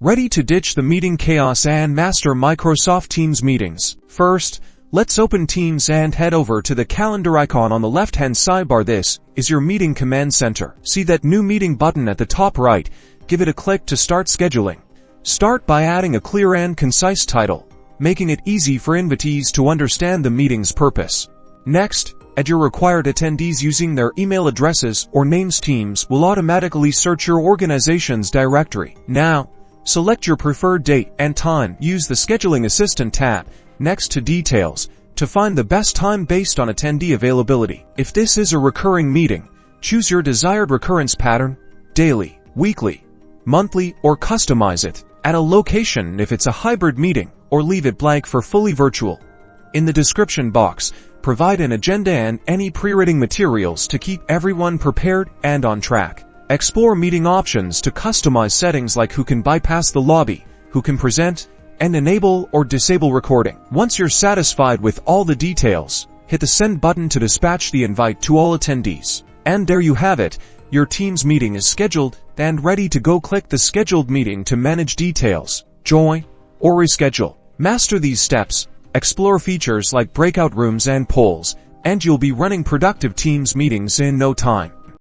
Ready to ditch the meeting chaos and master Microsoft Teams meetings? First, let's open Teams and head over to the calendar icon on the left-hand sidebar. This is your meeting command center. See that new meeting button at the top right? Give it a click to start scheduling. Start by adding a clear and concise title, making it easy for invitees to understand the meeting's purpose. Next, add your required attendees using their email addresses or names. Teams will automatically search your organization's directory. Now, select your preferred date and time. Use the Scheduling Assistant tab next to Details to find the best time based on attendee availability. If this is a recurring meeting, choose your desired recurrence pattern, daily, weekly, monthly, or customize it. Add a location if it's a hybrid meeting, or leave it blank for fully virtual. In the description box, provide an agenda and any pre-written materials to keep everyone prepared and on track. Explore meeting options to customize settings like who can bypass the lobby, who can present, and enable or disable recording. Once you're satisfied with all the details, hit the send button to dispatch the invite to all attendees. And there you have it. Your Teams meeting is scheduled and ready to go. Click the scheduled meeting to manage details, join, or reschedule. Master these steps, explore features like breakout rooms and polls, and you'll be running productive Teams meetings in no time.